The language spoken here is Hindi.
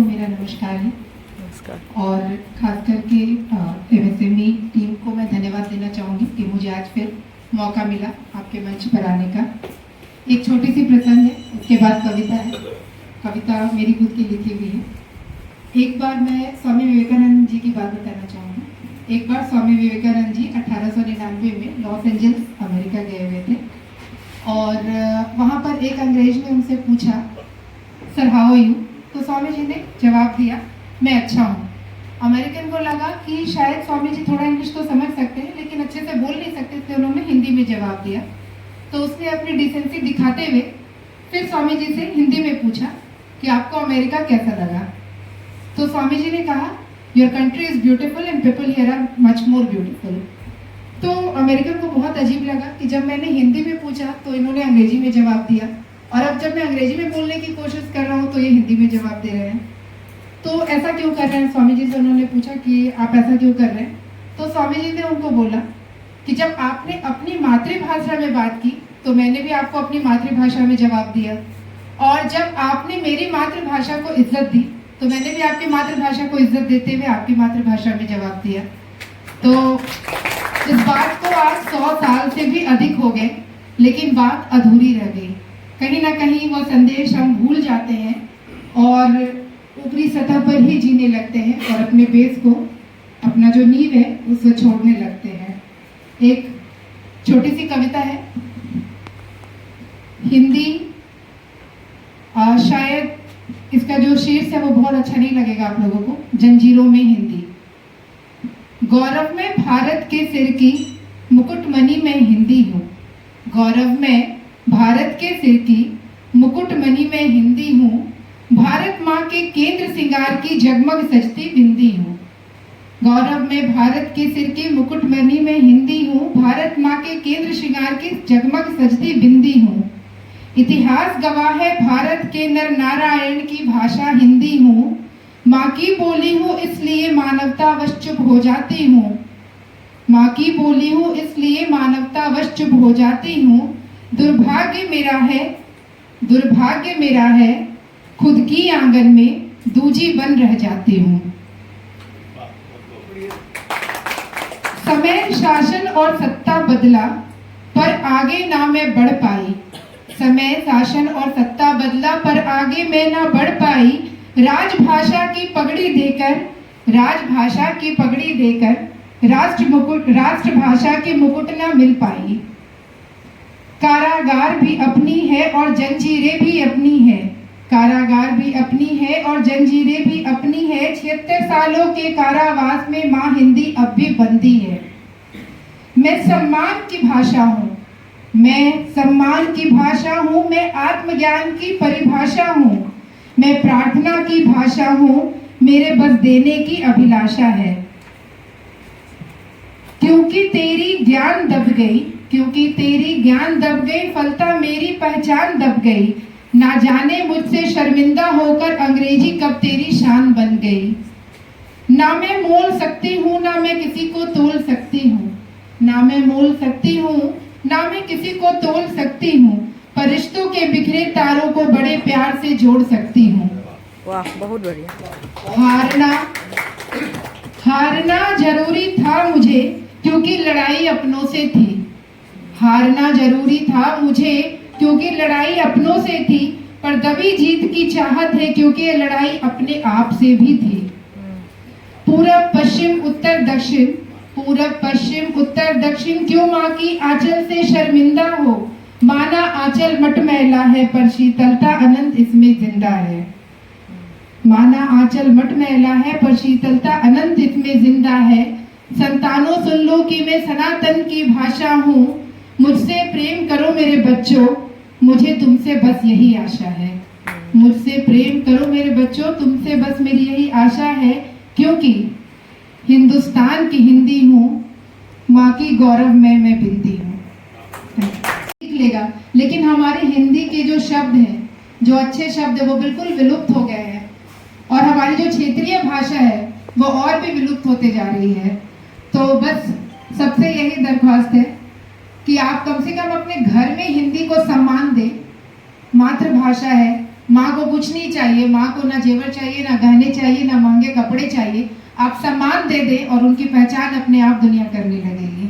मेरा नमस्कार है। नमस्कार। और खास करके एमएसएमई टीम को मैं धन्यवाद देना चाहूँगी कि मुझे आज फिर मौका मिला आपके मंच पर आने का। एक छोटी सी प्रसंग है, उसके बाद कविता है। कविता मेरी खुद की लिखी हुई है। एक बार मैं स्वामी विवेकानंद जी की बात बताना चाहूँगी। एक बार स्वामी विवेकानंद जी 1899 में लॉस एंजल्स अमेरिका गए हुए थे और वहाँ पर एक अंग्रेज ने उनसे पूछा, सर हाउ आर यू? तो स्वामी जी ने जवाब दिया, मैं अच्छा हूँ। अमेरिकन को लगा कि शायद स्वामी जी थोड़ा इंग्लिश तो समझ सकते हैं लेकिन अच्छे से बोल नहीं सकते थे, उन्होंने हिंदी में जवाब दिया। तो उसने अपनी डिसेंसी दिखाते हुए फिर स्वामी जी से हिंदी में पूछा कि आपको अमेरिका कैसा लगा? तो स्वामी जी ने कहा, your country is beautiful and people here are much more beautiful. तो अमेरिकन को बहुत अजीब लगा कि जब मैंने हिंदी में पूछा तो इन्होंने अंग्रेजी में जवाब दिया, और अब जब मैं अंग्रेजी में बोलने की कोशिश कर रहा हूँ तो ये हिंदी में जवाब दे रहे हैं। तो ऐसा क्यों कर रहे हैं? स्वामी जी से उन्होंने पूछा कि आप ऐसा क्यों कर रहे हैं? तो स्वामी जी ने उनको बोला कि जब आपने अपनी मातृभाषा में बात की तो मैंने भी आपको अपनी मातृभाषा में जवाब दिया, और जब आपने मेरी मातृभाषा को इज्जत दी तो मैंने भी आपकी मातृभाषा को इज्जत देते हुए आपकी मातृभाषा में जवाब दिया। तो इस बात को आज 100 साल से भी अधिक हो गए लेकिन बात अधूरी रह गई। कहीं ना कहीं वो संदेश हम भूल जाते हैं और ऊपरी सतह पर ही जीने लगते हैं और अपने बेस को, अपना जो नींव है उसे छोड़ने लगते हैं। एक छोटी सी कविता है, हिंदी शायद इसका जो शीर्ष है वो बहुत अच्छा नहीं लगेगा आप लोगों को। जंजीरों में हिंदी। गौरव में भारत के सिर की मुकुटमणि में हिंदी हूँ। गौरव में भारत के सिर की मुकुटमणि में हिंदी हूँ। भारत माँ के केंद्र सिंगार की जगमग सजती बिंदी हूँ। गौरव में भारत के सिर की मुकुटमणि में हिंदी हूँ। भारत माँ के केंद्र श्रृंगार की जगमग सजती बिंदी हूँ। इतिहास गवाह है भारत के नर नारायण की भाषा हिंदी हूँ। माँ की बोली हूँ इसलिए मानवतावश चुप हो जाती हूँ। माँ की बोली हूँ इसलिए मानवतावश चुप हो जाती हूँ। दुर्भाग्य मेरा है खुद की आंगन में दूजी बन रह जाती हूँ। समय शासन और सत्ता बदला पर आगे ना मैं बढ़ पाई। समय शासन और सत्ता बदला पर आगे मैं ना बढ़ पाई। राजभाषा की पगड़ी देकर राष्ट्रभाषा के मुकुट ना मिल पाई। कारागार भी अपनी है और जंजीरें भी अपनी है। कारागार भी अपनी है और जंजीरें भी अपनी है। 76 सालों के कारावास में माँ हिंदी अब भी बंदी है। मैं सम्मान की भाषा हूँ। मैं आत्मज्ञान की परिभाषा हूँ। मैं प्रार्थना की भाषा हूँ। मेरे बस देने की अभिलाषा है। क्योंकि तेरी ज्ञान दब गई फलता मेरी पहचान दब गई। ना जाने मुझसे शर्मिंदा होकर अंग्रेजी कब तेरी शान बन गई। ना मैं मोल सकती हूँ ना मैं किसी को तोल सकती हूँ। ना मैं मोल सकती हूँ ना मैं किसी को तोल सकती हूँ, पर रिश्तों के बिखरे तारों को बड़े प्यार से जोड़ सकती हूँ। वाह, बहुत बढ़िया। हारना जरूरी था मुझे क्योंकि लड़ाई अपनों से थी। हारना जरूरी था मुझे क्योंकि लड़ाई अपनों से थी, पर दबी जीत की चाहत है क्योंकि ये लड़ाई अपने आप से भी थी। पूरब पश्चिम उत्तर दक्षिण क्यों माँ की आंचल से शर्मिंदा हो। माना आंचल मटमैला है पर शीतलता अनंत इसमें जिंदा है। माना आंचल मटमैला है पर शीतलता अनंत इसमें जिंदा है। संतानों सुन लो कि मैं सनातन की भाषा हूँ। मुझसे प्रेम करो मेरे बच्चों, मुझे तुमसे बस यही आशा है। मुझसे प्रेम करो मेरे बच्चों, तुमसे बस मेरी यही आशा है। क्योंकि हिंदुस्तान की हिंदी हूँ, माँ की गौरव में मैं बिंदी हूँ। लेगा, लेकिन हमारे हिंदी के जो शब्द हैं, जो अच्छे शब्द है, वो बिल्कुल विलुप्त हो गए हैं और हमारी जो क्षेत्रीय भाषा है वो और भी विलुप्त होते जा रही है। तो बस सबसे यही दरख्वास्त है कि आप कम से कम अपने घर में हिंदी को सम्मान दें। मातृभाषा है, माँ को कुछ नहीं चाहिए, माँ को ना जेवर चाहिए, ना गहने चाहिए, ना महंगे कपड़े चाहिए। आप सम्मान दे दें और उनकी पहचान अपने आप दुनिया करने लगेगी।